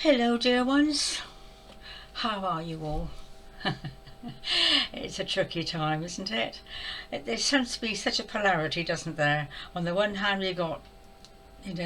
Hello, dear ones. How are you all? It's a tricky time, isn't it? There seems to be such a polarity, doesn't there? On the one hand, we got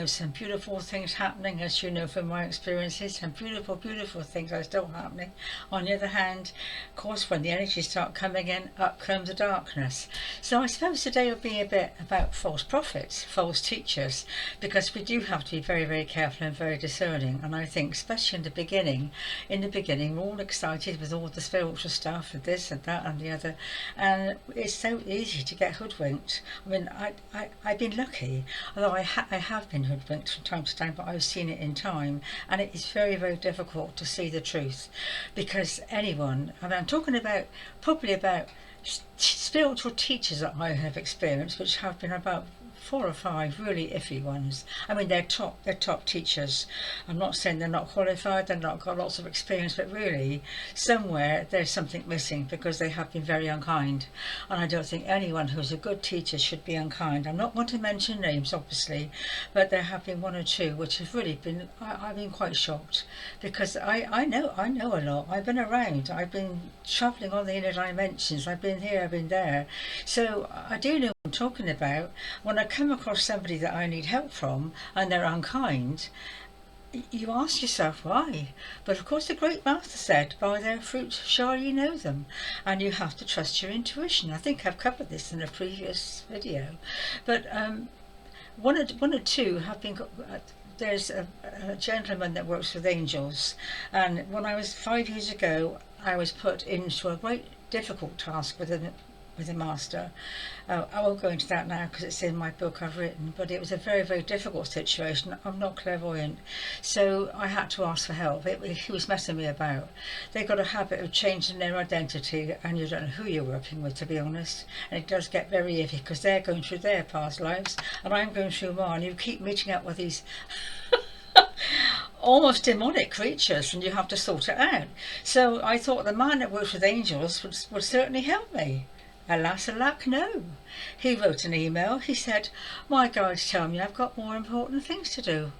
some beautiful things happening, as you know from my experiences, and beautiful, beautiful things are still happening. On the other hand, of course, when the energies start coming in, up comes the darkness. So I suppose today will be a bit about false prophets, false teachers, because we do have to be very, very careful and very discerning. And I think, especially in the beginning, we're all excited with all the spiritual stuff and this and that and the other, and it's so easy to get hoodwinked. I mean, I've been lucky, although I have been hoodwinked from time to time, but I've seen it in time, and it is very, very difficult to see the truth, because anyone, and I'm talking about probably about spiritual teachers that I have experienced, which have been about 4 or 5 really iffy ones. I mean, they're top teachers. I'm not saying they're not qualified, they've not got lots of experience, but really somewhere there's something missing, because they have been very unkind. And I don't think anyone who's a good teacher should be unkind. I'm not going to mention names, obviously, but there have been one or two which have really been, I've been quite shocked, because I know a lot. I've been around, I've been travelling on the inner dimensions, I've been here, I've been there. So I do know what I'm talking about. When I come across somebody that I need help from and they're unkind, you ask yourself why. But of course, the great master said, by their fruits shall you know them, and you have to trust your intuition. I think I've covered this in a previous video, but one or two have been. There's a gentleman that works with angels, and when I was 5 years ago, I was put into a great difficult task with a master. I won't go into that now because it's in my book I've written, but it was a very, very difficult situation. I'm not clairvoyant, so I had to ask for help. He was messing me about. They got a habit of changing their identity, and you don't know who you're working with, to be honest, and it does get very iffy, because they're going through their past lives and I'm going through mine. You keep meeting up with these almost demonic creatures, and you have to sort it out. So I thought the man that works with angels would certainly help me. Alas, alack, no. He wrote an email. He said, my guides tell me I've got more important things to do.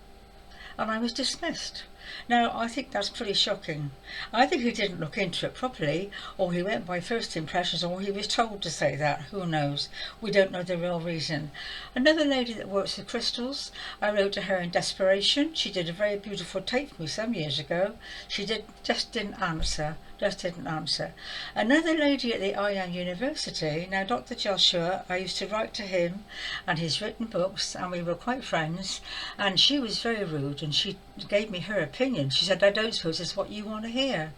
And I was dismissed. Now, I think that's pretty shocking. I think he didn't look into it properly, or he went by first impressions, or he was told to say that. Who knows? We don't know the real reason. Another lady that works with crystals, I wrote to her in desperation. She did a very beautiful tape for me some years ago. Just didn't answer. Another lady at the I Am University, now Dr. Joshua, I used to write to him and he's written books, and we were quite friends, and she was very rude, and she gave me her opinion. She said, I don't suppose it's what you want to hear.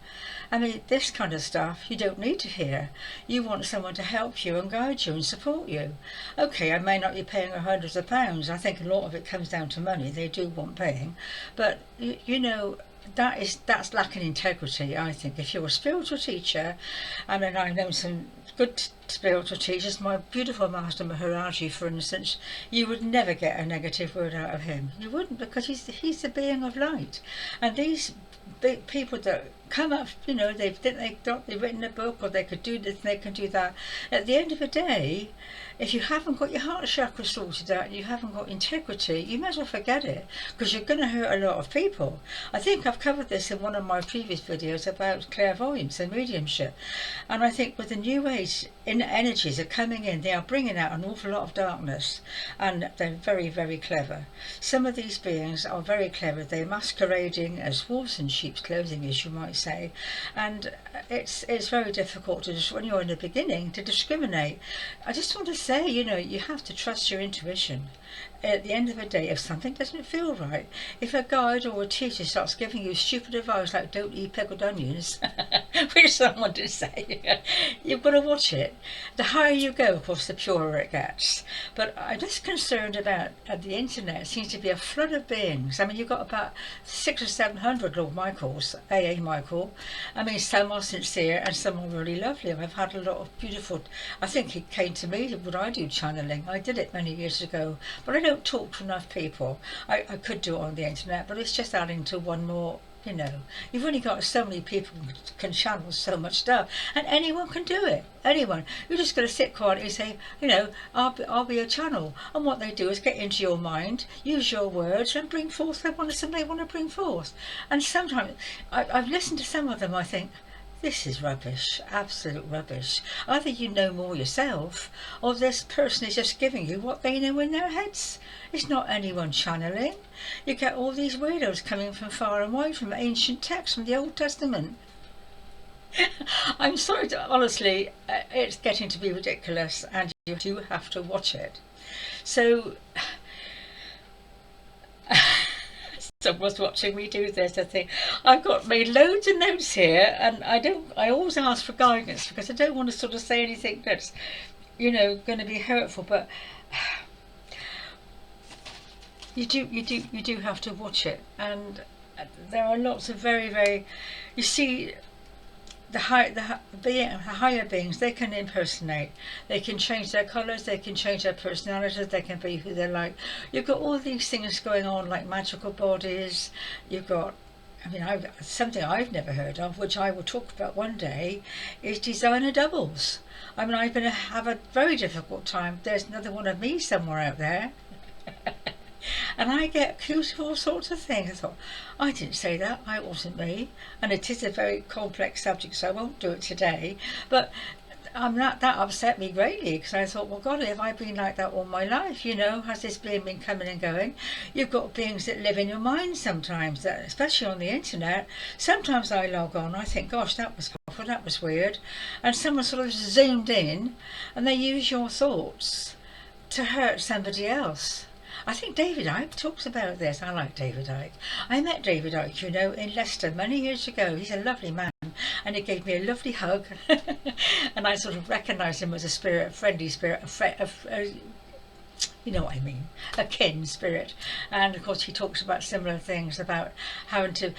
I mean, this kind of stuff you don't need to hear. You want someone to help you and guide you and support you. Okay, I may not be paying her hundreds of pounds. I think a lot of it comes down to money. They do want paying, but you know, that's lacking integrity. I think if you're a spiritual teacher, I mean, I know some good spiritual teachers, my beautiful master Maharaji, for instance, you would never get a negative word out of him. You wouldn't, because he's the being of light. And these big people that come up, they think they've written a book, or they could do this and they can do that. At the end of the day, if you haven't got your heart chakra sorted out and you haven't got integrity, you might as well forget it, because you're going to hurt a lot of people. I think I've covered this in one of my previous videos about clairvoyance and mediumship, and I think with the new age energies are coming in, they are bringing out an awful lot of darkness, and they're very, very clever. Some of these beings are very clever. They're masquerading as wolves in sheep's clothing, as you might say, and it's very difficult to just, when you're in the beginning, to discriminate. I just want to say, you have to trust your intuition. At the end of the day, if something doesn't feel right, if a guide or a teacher starts giving you stupid advice like don't eat pickled onions, which someone did say, you've got to watch it. The higher you go, of course, the purer it gets. But I'm just concerned about at the internet seems to be a flood of beings. I mean, you've got about 600 or 700 Lord Michaels, AA Michael. I mean, some are sincere and some are really lovely. I've had a lot of beautiful, I think he came to me, would I do channeling? I did it many years ago, but I don't talk to enough people. I could do it on the internet, but it's just adding to one more You know, you've only got so many people who can channel so much stuff, and anyone can do it. Anyone. You're just going to sit quietly and say, you know, I'll be a channel. And what they do is get into your mind, use your words, and bring forth something they want to bring forth. And sometimes I've listened to some of them. I think, this is rubbish, absolute rubbish. Either you know more yourself, or this person is just giving you what they know in their heads. It's not anyone channeling. You get all these weirdos coming from far and wide, from ancient texts, from the Old Testament. I'm sorry, honestly, it's getting to be ridiculous, and you do have to watch it. So, someone's watching me do this. I think I've got made loads of notes here, and I always ask for guidance because I don't want to sort of say anything that's, you know, going to be hurtful. But you do have to watch it, and there are lots of very, you see. The higher beings, they can impersonate, they can change their colours, they can change their personalities, they can be who they're like. You've got all these things going on, like magical bodies. You've got, I mean, something I've never heard of, which I will talk about one day, is designer doubles. I mean, have a very difficult time. There's another one of me somewhere out there. And I get accused of all sorts of things. I thought, I didn't say that, I wasn't me. And it is a very complex subject, so I won't do it today. But that upset me greatly, because I thought, well, God, have I been like that all my life? You know, has this being been coming and going? You've got beings that live in your mind sometimes, that, especially on the internet. Sometimes I log on, I think, gosh, that was awful, that was weird. And someone sort of zoomed in, and they use your thoughts to hurt somebody else. I think David Icke talks about this. I like David Icke. I met David Icke, you know, in Leicester many years ago. He's a lovely man, and he gave me a lovely hug. And I sort of recognised him as a spirit, a friendly spirit, you know what I mean, a kin spirit. And of course he talks about similar things, about how to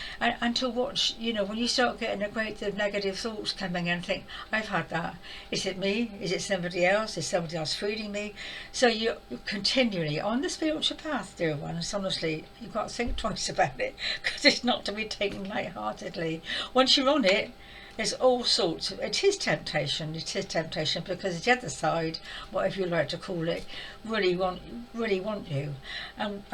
watch, you know, when you start getting a great deal of negative thoughts coming in, and think, I've had that. Is it me? Is it somebody else? Is somebody else feeding me? So you're continually on the spiritual path, dear ones. Honestly, you've got to think twice about it, because it's not to be taken lightheartedly. Once you're on it, there's all sorts of, it is temptation, because the other side, whatever you like to call it, really want you. And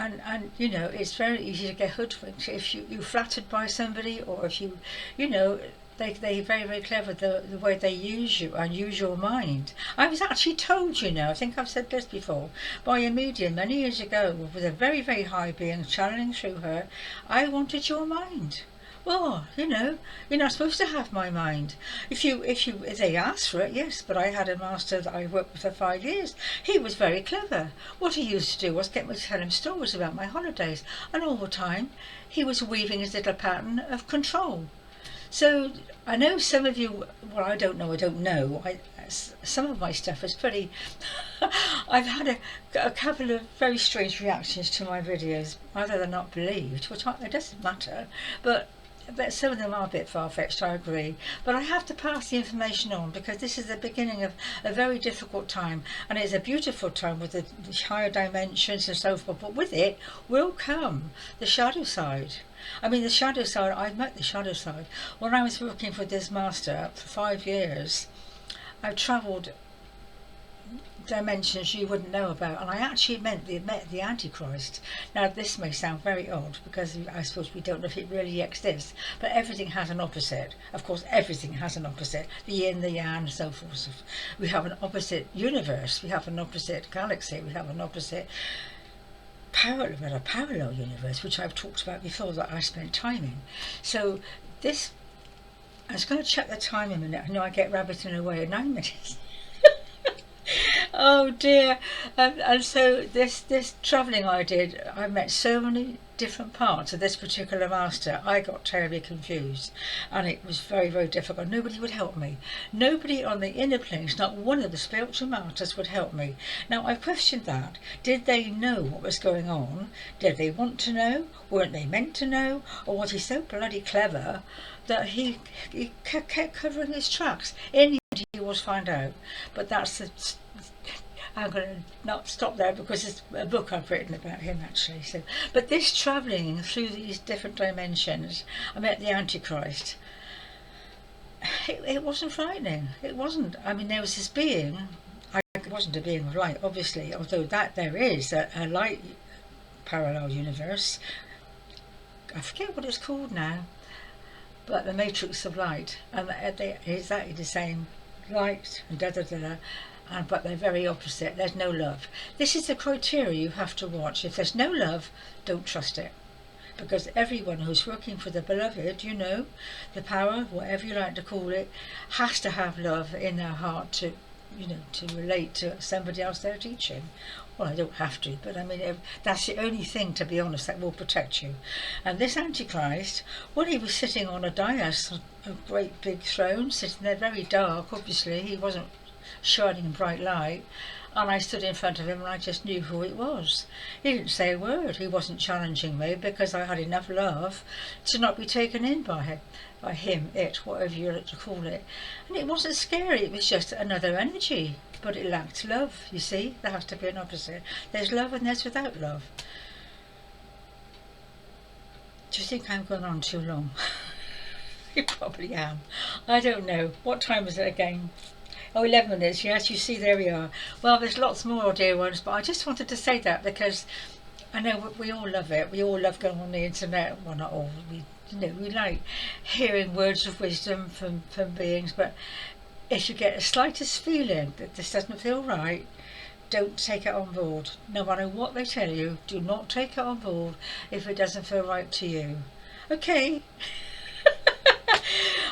you know, it's very easy to get hoodwinked if you're flattered by somebody, or if you know, they're very clever, the way they use you and use your mind. I was actually told, you know, I think I've said this before, by a medium many years ago, with a very high being channeling through her, I wanted your mind. Well, you know, you're not supposed to have my mind. If they asked for it, yes, but I had a master that I worked with for 5 years. He was very clever. What he used to do was get me to tell him stories about my holidays, and all the time he was weaving his little pattern of control. So I know some of you, well, I don't know. Some of my stuff is pretty. I've had a couple of very strange reactions to my videos. Either they're not believed, which it doesn't matter, but some of them are a bit far-fetched, I agree. But I have to pass the information on, because this is the beginning of a very difficult time, and it's a beautiful time with the higher dimensions and so forth. But with it will come the shadow side. I mean, the shadow side, I've met the shadow side. When I was working for this master for 5 years, I've travelled dimensions you wouldn't know about, and I actually met the Antichrist. Now this may sound very odd, because I suppose we don't know if it really exists, but everything has an opposite. Of course, everything has an opposite, the yin, the yang, and so forth. We have an opposite universe, we have an opposite galaxy, we have an opposite parallel universe, which I've talked about before, that I spent time in. So this, I was going to check the time a minute. I know I get rabbiting away at 9 minutes. Oh dear. And so this travelling I did, I met so many different parts of this particular master. I got terribly confused, and it was very difficult. Nobody would help me. Nobody on the inner planes, not one of the spiritual masters, would help me. Now I've questioned that. Did they know what was going on? Did they want to know? Weren't they meant to know? Or was he so bloody clever that he kept covering his tracks? In the end he was found out. But that's I'm going to not stop there because it's a book I've written about him actually. So, but this travelling through these different dimensions, I met the Antichrist. It wasn't frightening. It wasn't. I mean, there was this being. It wasn't a being of light, obviously, although that there is a light parallel universe. I forget what it's called now, but the matrix of light, and they're exactly the same light and but they're very opposite. There's no love. This is the criteria you have to watch. If there's no love, don't trust it, because everyone who's working for the beloved, you know, the power, whatever you like to call it, has to have love in their heart to, you know, to relate to somebody else they're teaching. Well, I don't have to, but I mean, that's the only thing, to be honest, that will protect you. And this Antichrist, well, he was sitting on a dais, a great big throne, sitting there very dark, obviously. He wasn't shining in bright light. And I stood in front of him and I just knew who it was. He didn't say a word. He wasn't challenging me because I had enough love to not be taken in by him, whatever you like to call it. And it wasn't scary, it was just another energy. But it lacked love, you see. There has to be an opposite. There's love and there's without love. Do you think I'm going on too long? You probably am. I don't know. What time is it again? Oh, 11 minutes, yes, you see, there we are. Well, there's lots more, dear ones, but I just wanted to say that because I know we all love it. We all love going on the internet. Well, not all. We like hearing words of wisdom from beings, but if you get the slightest feeling that this doesn't feel right, don't take it on board. No matter what they tell you, do not take it on board if it doesn't feel right to you. Okay?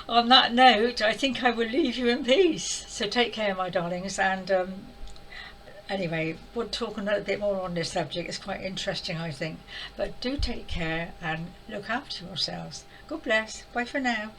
On that note, I think I will leave you in peace. So take care, my darlings, and anyway, we'll talk a little bit more on this subject. It's quite interesting, I think. But do take care and look after yourselves. God bless. Bye for now.